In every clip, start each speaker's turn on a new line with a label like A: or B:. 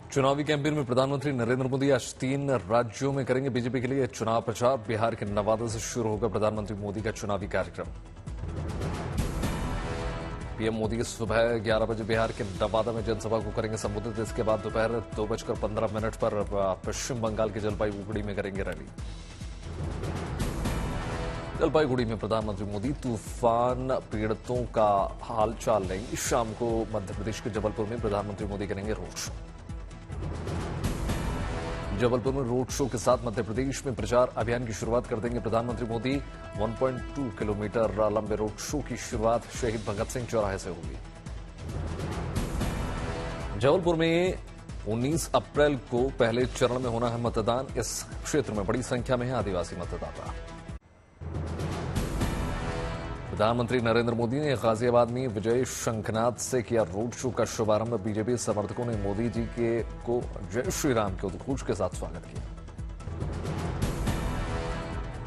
A: चुनावी कैंपेन में प्रधानमंत्री नरेंद्र मोदी आज 3 राज्यों में करेंगे बीजेपी के लिए चुनाव प्रचार। बिहार के नवादा से शुरू होगा प्रधानमंत्री मोदी का चुनावी कार्यक्रम। पीएम मोदी सुबह 11 बजे बिहार के नवादा में जनसभा को करेंगे संबोधित। इसके बाद दोपहर 2:15 पर पश्चिम बंगाल के जलपाईगुड़ी में करेंगे रैली। जलपाईगुड़ी में प्रधानमंत्री मोदी तूफान पीड़ितों का हालचाल लेंगे। शाम को मध्य प्रदेश के जबलपुर में प्रधानमंत्री मोदी करेंगे रोड शो। जबलपुर में रोड शो के साथ मध्य प्रदेश में प्रचार अभियान की शुरुआत कर देंगे प्रधानमंत्री मोदी। 1.2 किलोमीटर लंबे रोड शो की शुरुआत शहीद भगत सिंह चौराहे से होगी। जबलपुर में 19 अप्रैल को पहले चरण में होना है मतदान। इस क्षेत्र में बड़ी संख्या में है आदिवासी मतदाता। प्रधानमंत्री नरेंद्र मोदी ने गाजियाबाद में विजय शंखनाद से किया रोड शो का शुभारंभ। बीजेपी समर्थकों ने मोदी जी को जय श्री राम के उद्घोष के साथ स्वागत किया।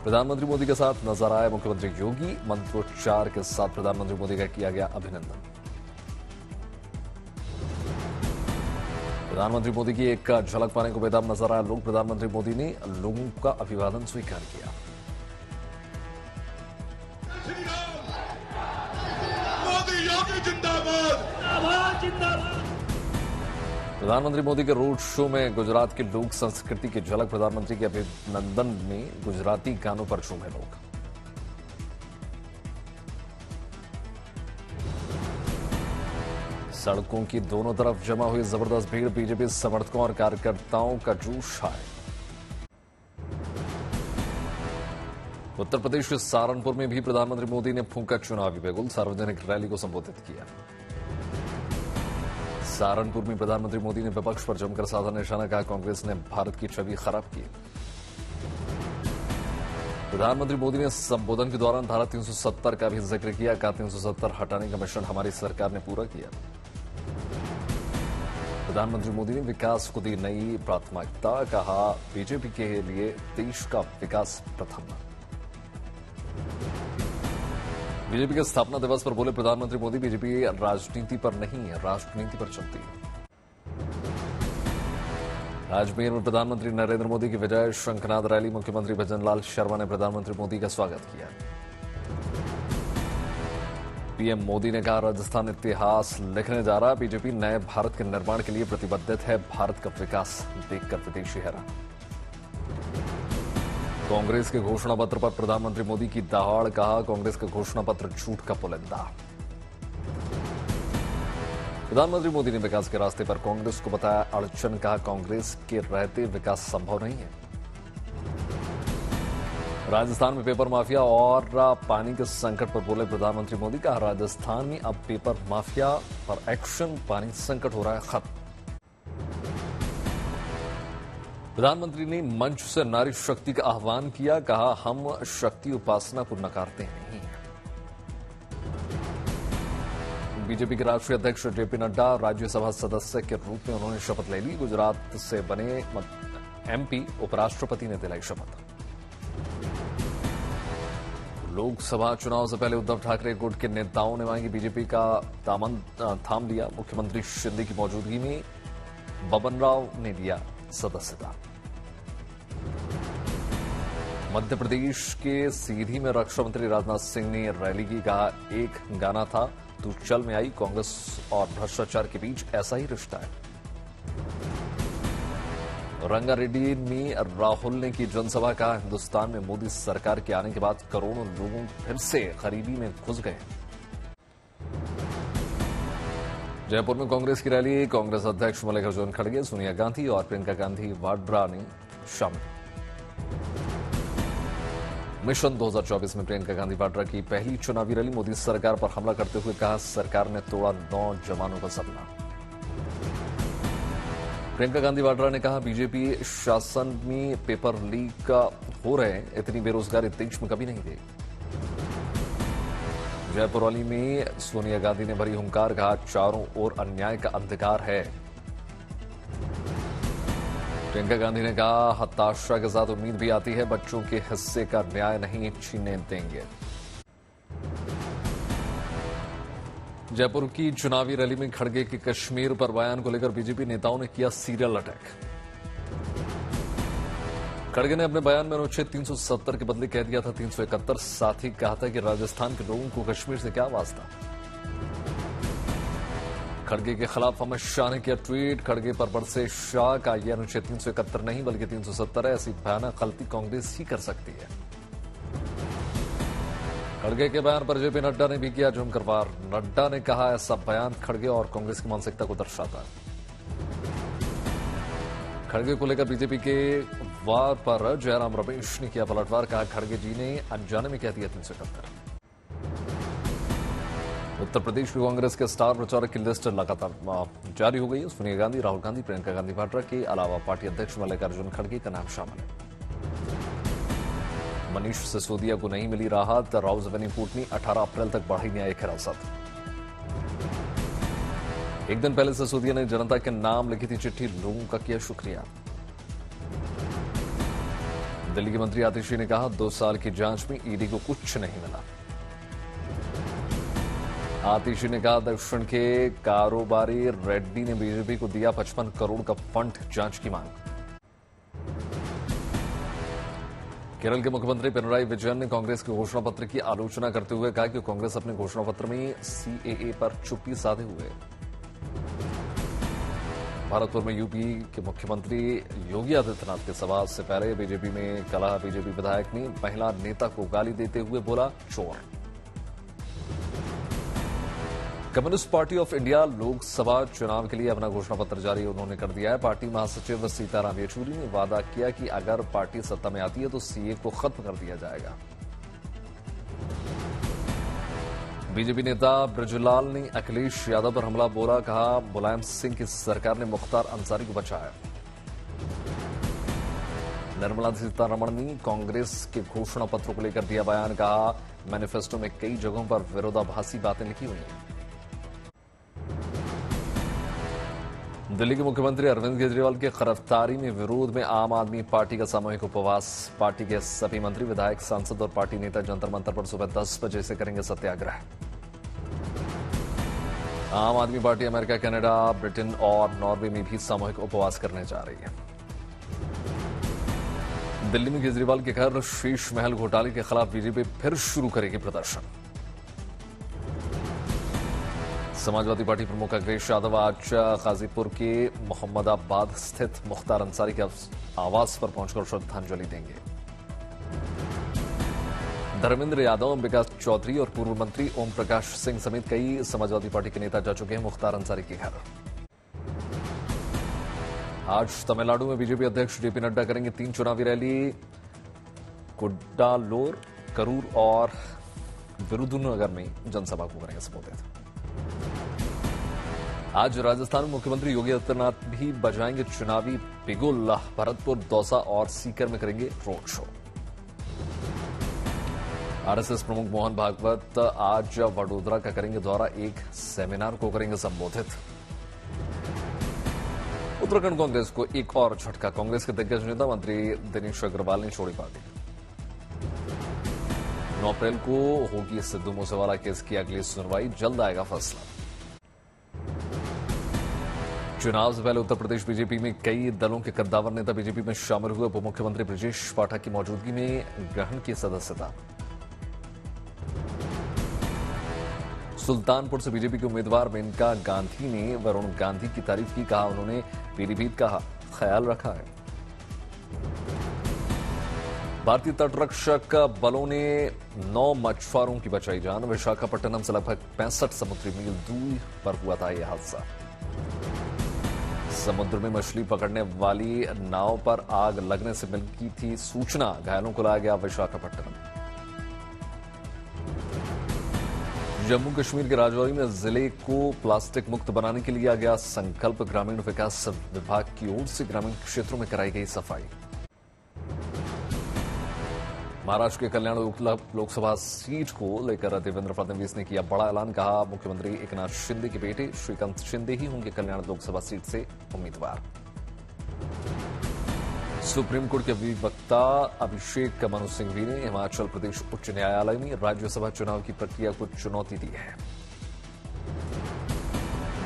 A: प्रधानमंत्री मोदी के साथ नजर आए मुख्यमंत्री योगी। मंत्रोच्चार के साथ प्रधानमंत्री मोदी का किया गया अभिनंदन। प्रधानमंत्री मोदी की एक झलक पाने को बेताब नजर आए लोग। प्रधानमंत्री मोदी ने लोगों का अभिवादन स्वीकार किया। प्रधानमंत्री मोदी के रोड शो में गुजरात की लोक संस्कृति की झलक। प्रधानमंत्री के अभिनंदन में गुजराती गानों पर झूमे लोग। सड़कों की दोनों तरफ जमा हुई जबरदस्त भीड़। बीजेपी समर्थकों और कार्यकर्ताओं का जोश है। उत्तर प्रदेश के सहारनपुर में भी प्रधानमंत्री मोदी ने फूंका चुनावी बिगुल। सार्वजनिक रैली को संबोधित किया। सहारनपुर में प्रधानमंत्री मोदी ने विपक्ष पर जमकर साधा निशाना। कहा कांग्रेस ने भारत की छवि खराब की। प्रधानमंत्री मोदी ने संबोधन के दौरान धारा 370 का भी जिक्र किया। कहा 370 हटाने का मिशन हमारी सरकार ने पूरा किया। प्रधानमंत्री मोदी ने विकास को दी नई प्राथमिकता। कहा बीजेपी के लिए देश का विकास प्रथम। बीजेपी के स्थापना दिवस पर बोले प्रधानमंत्री मोदी बीजेपी राजनीति पर नहीं राष्ट्रनीति पर चलती है। अजमेर में प्रधानमंत्री नरेंद्र मोदी की विजय शंखनाद रैली। मुख्यमंत्री भजनलाल शर्मा ने प्रधानमंत्री मोदी का स्वागत किया। पीएम मोदी ने कहा राजस्थान इतिहास लिखने जा रहा। बीजेपी नए भारत के निर्माण के लिए प्रतिबद्ध है। भारत का विकास देखकर विदेशी हैरान। कांग्रेस के घोषणा पत्र पर प्रधानमंत्री मोदी की दहाड़। कहा कांग्रेस का घोषणा पत्र झूठ का पुलिंदा। प्रधानमंत्री मोदी ने विकास के रास्ते पर कांग्रेस को बताया अड़चन। कहा कांग्रेस के रहते विकास संभव नहीं है। राजस्थान में पेपर माफिया और पानी के संकट पर बोले प्रधानमंत्री मोदी। कहा राजस्थान में अब पेपर माफिया पर एक्शन। पानी संकट हो रहा है खत्म। प्रधानमंत्री ने मंच से नारी शक्ति का आह्वान किया। कहा हम शक्ति उपासना को नकारते नहीं। बीजेपी के राष्ट्रीय अध्यक्ष जेपी नड्डा राज्यसभा सदस्य के रूप में उन्होंने शपथ ले ली। गुजरात से बने एमपी उपराष्ट्रपति ने दिलाई शपथ। लोकसभा चुनाव से पहले उद्धव ठाकरे गुट के नेताओं ने मांगी बीजेपी का दामन थाम लिया। मुख्यमंत्री शिंदे की मौजूदगी में बबन राव ने लिया सदस्यता। मध्य प्रदेश के सीधी में रक्षा मंत्री राजनाथ सिंह ने रैली की। कहा एक गाना था तू चल में आई। कांग्रेस और भ्रष्टाचार के बीच ऐसा ही रिश्ता है। रंगारेड्डी में राहुल ने की जनसभा। कहा हिंदुस्तान में मोदी सरकार के आने के बाद करोड़ों लोगों फिर से गरीबी में घुस गए। जयपुर में कांग्रेस की रैली। कांग्रेस अध्यक्ष मल्लिकार्जुन खड़गे, सोनिया गांधी और प्रियंका गांधी वाड्रा ने शामिल। मिशन 2024 में प्रियंका गांधी वाड्रा की पहली चुनावी रैली। मोदी सरकार पर हमला करते हुए कहा सरकार ने तोड़ा नौजवानों का सपना। प्रियंका गांधी वाड्रा ने कहा बीजेपी शासन में पेपर लीक हो रहे हैं। इतनी बेरोजगारी देश में कभी नहीं थी। जयपुर रैली में सोनिया गांधी ने भरी हुंकार। कहा चारों ओर अन्याय का अंधकार है। प्रियंका गांधी ने कहा हताशा के साथ उम्मीद भी आती है। बच्चों के हिस्से का न्याय नहीं छीनने देंगे। जयपुर की चुनावी रैली में खड़गे के कश्मीर पर बयान को लेकर बीजेपी नेताओं ने किया सीरियल अटैक। खड़गे ने अपने बयान में अनुच्छेद 370 के बदले कह दिया था 371। साथ ही कहा था कि राजस्थान के लोगों को कश्मीर से क्या वास्ता। खड़गे के खिलाफ अमित शाह ने किया ट्वीट। खड़गे पर बरसे शाह का यह अनुच्छेद 371 नहीं बल्कि 370 है। ऐसी भयानक गलती कांग्रेस ही कर सकती है। खड़गे के बयान पर जेपी नड्डा ने भी किया जमकर वार। नड्डा ने कहा ऐसा बयान खड़गे और कांग्रेस की मानसिकता को दर्शाता है। खड़गे को लेकर बीजेपी के वार पर जयराम रमेश ने किया पलटवार। कहा खड़गे जी ने अनजाने में कह दिया 371। उत्तर प्रदेश की कांग्रेस के स्टार प्रचारक की लिस्ट लगातार जारी हो गई है। सोनिया गांधी, राहुल गांधी, प्रियंका गांधी वाड्रा के अलावा पार्टी अध्यक्ष मल्लिकार्जुन खड़गे का नाम शामिल है। मनीष सिसोदिया को नहीं मिली राहत। राउज एवेन्यू कोर्ट ने 18 अप्रैल तक बढ़ाई न्यायिक हिरासत। एक दिन पहले सिसोदिया ने जनता के नाम लिखी थी चिट्ठी। लोगों का किया शुक्रिया। दिल्ली के मंत्री आतिशी ने कहा 2 साल की जांच में ईडी को कुछ नहीं मिला। आतिशी ने कहा दक्षिण के कारोबारी रेड्डी ने बीजेपी को दिया 55 करोड़ का फंड। जांच की मांग। केरल के मुख्यमंत्री पिनराई विजयन ने कांग्रेस के घोषणा पत्र की आलोचना करते हुए कहा कि कांग्रेस अपने घोषणा पत्र में सीएए पर चुप्पी साधे हुए। भरतपुर में यूपी के मुख्यमंत्री योगी आदित्यनाथ के सवाल से पहले बीजेपी में कलह। बीजेपी विधायक ने महिला नेता को गाली देते हुए बोला चोर। Communist party of India Lok Sabha चुनाव के लिए अपना घोषणा पत्र जारी उन्होंने कर दिया है। पार्टी महासचिव सीताराम येचुरी ने वादा किया कि अगर पार्टी सत्ता में आती है तो सीए को खत्म कर दिया जाएगा। बीजेपी नेता ब्रजलाल ने अखिलेश यादव पर हमला बोला। कहा मुलायम सिंह की सरकार ने मुख्तार अंसारी को बचाया। निर्मला सीतारमण ने कांग्रेस के घोषणा पत्र को लेकर दिया बयान। कहा मैनिफेस्टो में कई जगहों पर विरोधाभासी बातें लिखी हुई हैं। दिल्ली के मुख्यमंत्री अरविंद केजरीवाल की गिरफ्तारी में विरोध में आम आदमी पार्टी का सामूहिक उपवास। पार्टी के सभी मंत्री, विधायक, सांसद और पार्टी नेता जंतर मंतर पर सुबह 10 बजे से करेंगे सत्याग्रह। आम आदमी पार्टी अमेरिका, कनाडा, ब्रिटेन और नॉर्वे में भी सामूहिक उपवास करने जा रही है। दिल्ली में केजरीवाल के घर शीश महल घोटाले के खिलाफ बीजेपी फिर शुरू करेगी प्रदर्शन। समाजवादी पार्टी प्रमुख अखिलेश यादव आज गाजीपुर के मोहम्मदाबाद स्थित मुख्तार अंसारी के आवास पर पहुंचकर श्रद्धांजलि देंगे। धर्मेंद्र यादव, अंबिका चौधरी और पूर्व मंत्री ओम प्रकाश सिंह समेत कई समाजवादी पार्टी के नेता जा चुके हैं मुख्तार अंसारी के घर। आज तमिलनाडु में बीजेपी अध्यक्ष जेपी नड्डा करेंगे 3 चुनावी रैली। कुड्डालोर, करूर और विरुधुनगर में जनसभा को करेंगे संबोधित। आज राजस्थान में मुख्यमंत्री योगी आदित्यनाथ भी बजाएंगे चुनावी बिगुल। भरतपुर, दौसा और सीकर में करेंगे रोड शो। आरएसएस प्रमुख मोहन भागवत आज वडोदरा का करेंगे दौरा। एक सेमिनार को करेंगे संबोधित। उत्तराखंड कांग्रेस को एक और झटका। कांग्रेस के दिग्गज नेता मंत्री दिनेश अग्रवाल ने छोड़ी पार्टी। 9 अप्रैल को होगी सिद्धू मूसेवाला केस की अगली सुनवाई। जल्द आएगा फैसला। चुनाव से पहले उत्तर प्रदेश बीजेपी में कई दलों के कद्दावर नेता बीजेपी में शामिल हुए। उप मुख्यमंत्री ब्रजेश पाठक की मौजूदगी में ग्रहण की सदस्यता। सुल्तानपुर से बीजेपी के उम्मीदवार मेनका गांधी ने वरुण गांधी की तारीफ की। कहा उन्होंने पीलीभीत का ख्याल रखा है। भारतीय तटरक्षक बलों ने 9 मछुआरों की बचाई जान। विशाखापट्टनम से लगभग 65 समुद्री मील दूर पर हुआ था यह हादसा। समुद्र में मछली पकड़ने वाली नाव पर आग लगने से मिली थी सूचना। घायलों को लाया गया विशाखापट्टनम। जम्मू कश्मीर के राजौरी में जिले को प्लास्टिक मुक्त बनाने के लिए लिया गया संकल्प। ग्रामीण विकास विभाग की ओर से ग्रामीण क्षेत्रों में कराई गई सफाई। महाराष्ट्र के कल्याण लोकसभा सीट को लेकर देवेंद्र फडणवीस ने किया बड़ा ऐलान। कहा मुख्यमंत्री एकनाथ शिंदे के बेटे श्रीकांत शिंदे ही होंगे कल्याण लोकसभा सीट से उम्मीदवार। सुप्रीम कोर्ट के अधिवक्ता अभिषेक मनु सिंघवी ने हिमाचल प्रदेश उच्च न्यायालय में राज्यसभा चुनाव की प्रक्रिया को चुनौती दी है।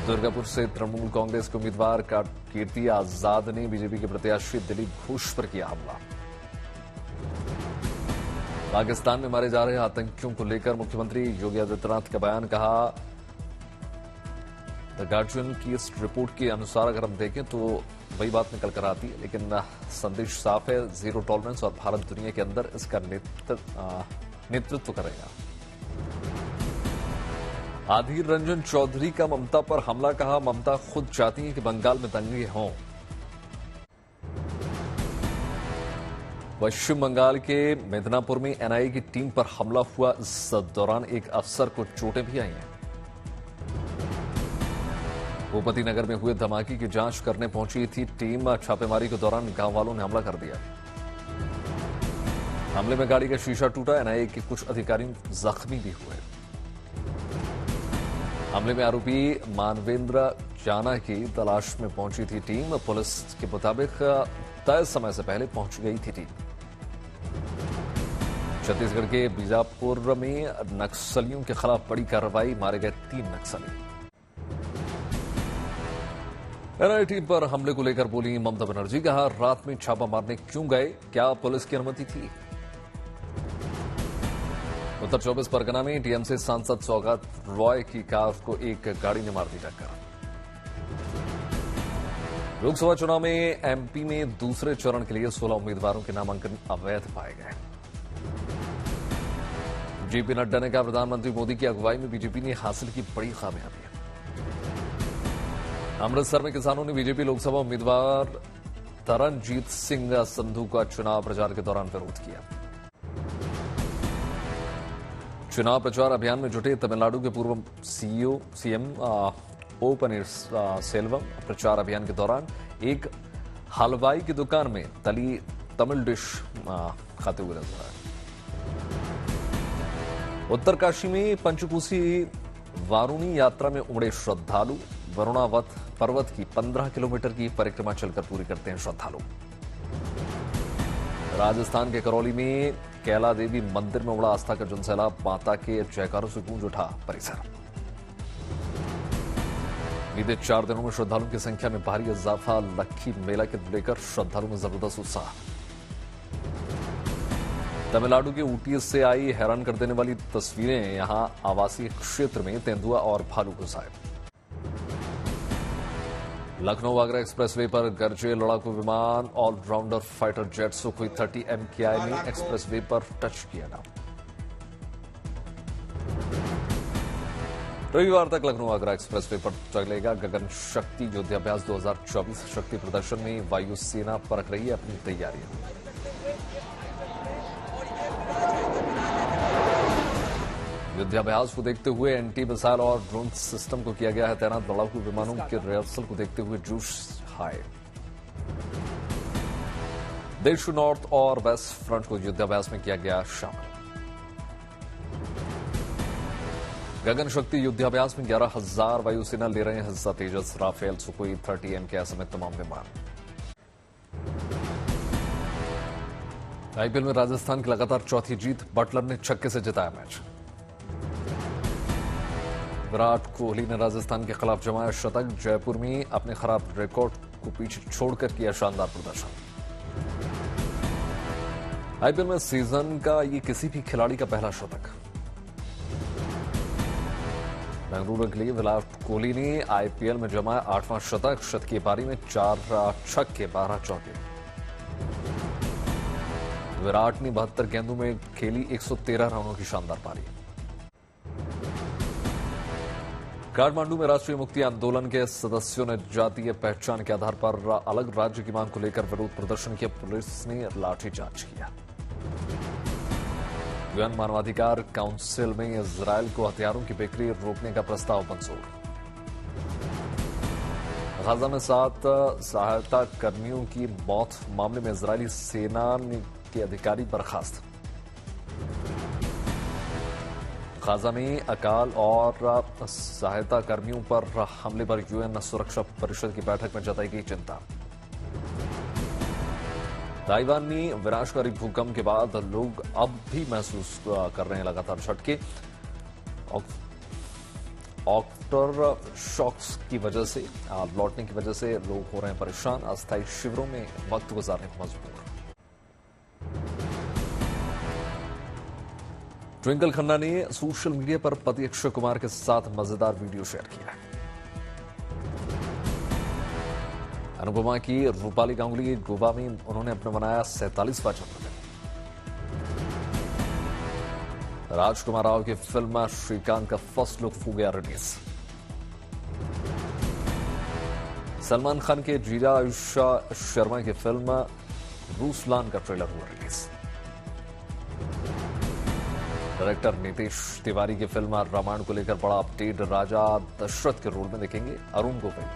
A: दुर्गापुर से तृणमूल कांग्रेस के उम्मीदवार कीर्ति आजाद ने बीजेपी के प्रत्याशी दिलीप घोष पर किया हमला। पाकिस्तान में मारे जा रहे आतंकियों को लेकर मुख्यमंत्री योगी आदित्यनाथ का बयान, कहा द गार्जियन की इस रिपोर्ट के अनुसार अगर हम देखें तो वही बात निकल कर आती है, लेकिन संदेश साफ है, जीरो टॉलरेंस और भारत दुनिया के अंदर इसका नेतृत्व करेगा। आधीर रंजन चौधरी का ममता पर हमला, कहा ममता खुद चाहती है कि बंगाल में दंगे हों। पश्चिम बंगाल के मिदनापुर में एनआईए की टीम पर हमला हुआ, इस दौरान एक अफसर को चोटें भी आई हैं। भूपति नगर में हुए धमाके की जांच करने पहुंची थी टीम, छापेमारी के दौरान गांव वालों ने हमला कर दिया। हमले में गाड़ी का शीशा टूटा, एनआईए के कुछ अधिकारी जख्मी भी हुए। हमले में आरोपी मानवेंद्र जाना की तलाश में पहुंची थी टीम, पुलिस के मुताबिक तय समय से पहले पहुंच गई थी टीम। छत्तीसगढ़ के बीजापुर में नक्सलियों के खिलाफ बड़ी कार्रवाई, मारे गए 3 नक्सली। एनआईए टीम पर हमले को लेकर बोली ममता बनर्जी, कहा रात में छापा मारने क्यों गए, क्या पुलिस की अनुमति थी। उत्तर 24 परगना में टीएमसी सांसद सौगात रॉय की कार को एक गाड़ी ने मार दी टक्कर। लोकसभा चुनाव में एमपी में दूसरे चरण के लिए 16 उम्मीदवारों के नामांकन अवैध पाए गए। जेपी नड्डा ने कहा प्रधानमंत्री मोदी की अगुवाई में बीजेपी ने हासिल की बड़ी कामयाबी। अमृतसर में किसानों ने बीजेपी लोकसभा उम्मीदवार तरनजीत सिंह संधू का चुनाव प्रचार के दौरान विरोध किया। चुनाव प्रचार अभियान में जुटे तमिलनाडु के पूर्व सीएम ओ पनीर सेल्वम प्रचार अभियान के दौरान एक हलवाई की दुकान में तली तमिल डिश खाते हुए नजर आए। उत्तरकाशी में पंचकोसी वारुणी यात्रा में उमड़े श्रद्धालु, वरुणावत पर्वत की 15 किलोमीटर की परिक्रमा चलकर पूरी करते हैं श्रद्धालु। राजस्थान के करौली में कैला देवी मंदिर में उमड़ा आस्था का जनसैलाब, माता के जयकारों से गूंज उठा परिसर। बीते 4 दिनों में श्रद्धालुओं की संख्या में भारी इजाफा, लक्खी मेला के लेकर श्रद्धालुओं में जबरदस्त उत्साह। तमिलनाडु के ऊटी से आई हैरान कर देने वाली तस्वीरें, यहां आवासीय क्षेत्र में तेंदुआ और भालू घुस आए। लखनऊ आगरा एक्सप्रेसवे पर गरजे लड़ाकू विमान, all-rounder fighter jet Sukhoi 30 MKI ने एक्सप्रेसवे पर टच किया ना। रविवार तक लखनऊ आगरा एक्सप्रेसवे पर चलेगा गगन शक्ति युद्धाभ्यास 2024। शक्ति प्रदर्शन में वायुसेना परख रही है अपनी तैयारियां। युद्धाभ्यास को देखते हुए एंटी मिसाइल और ड्रोन सिस्टम को किया गया है तैनात। लड़ाकू विमानों के रिहर्सल को देखते हुए जोश हाई। देश नॉर्थ और वेस्ट फ्रंट को युद्धाभ्यास में किया गया शामिल। गगन शक्ति युद्धाभ्यास में 11,000 वायुसेना ले रहे हैं हिस्सा। तेजस, राफेल, सुखोई 30 MKI समेत तमाम विमान। आईपीएल में राजस्थान की लगातार चौथी जीत, बटलर ने छक्के से जिताया मैच। विराट कोहली ने राजस्थान के खिलाफ जमाया शतक, जयपुर में अपने खराब रिकॉर्ड को पीछे छोड़कर किया शानदार प्रदर्शन। आईपीएल में सीजन का ये किसी भी खिलाड़ी का पहला शतक। बेंगलुरु के लिए विराट कोहली ने आईपीएल में जमाया 8वां शतक। शत की पारी में 4 छक्के 12 चौके। विराट ने 72 गेंदों में खेली 113 रनों की शानदार पारी। काठमांडू में राष्ट्रीय मुक्ति आंदोलन के सदस्यों ने जातीय पहचान के आधार पर अलग राज्य की मांग को लेकर विरोध प्रदर्शन किया। पुलिस ने लाठीचार्ज किया। यूएन मानवाधिकार काउंसिल में इजरायल को हथियारों की बिक्री रोकने का प्रस्ताव मंजूर। गाजा में 7 सहायता कर्मियों की मौत मामले में इजरायली सेना के अधिकारी बर्खास्त। गाजा में अकाल और सहायता कर्मियों पर हमले पर यूएन सुरक्षा परिषद की बैठक में जताई गई चिंता। ताइवान में विनाशकारी भूकंप के बाद लोग अब भी महसूस कर रहे हैं लगातार झटके। आफ्टर शॉक्स की वजह से लौटने की वजह से लोग हो रहे हैं परेशान, अस्थायी शिविरों में वक्त गुजारने को मजबूर। ट्विंकल खन्ना ने सोशल मीडिया पर पति अक्षय कुमार के साथ मजेदार वीडियो शेयर किया है। अनुपमा की रूपाली गांगुली गोवा में उन्होंने अपना मनाया 47वां जन्मदिन। राजकुमार राव की फिल्म श्रीकांत का फर्स्ट लुक हो गया रिलीज। सलमान खान के जीजा आयुषा शर्मा की फिल्म रूसलान का ट्रेलर हुआ रिलीज। डायरेक्टर नीतीश तिवारी की फिल्म रामायण को लेकर बड़ा अपडेट, राजा दशरथ के रोल में देखेंगे अरुण गोविल।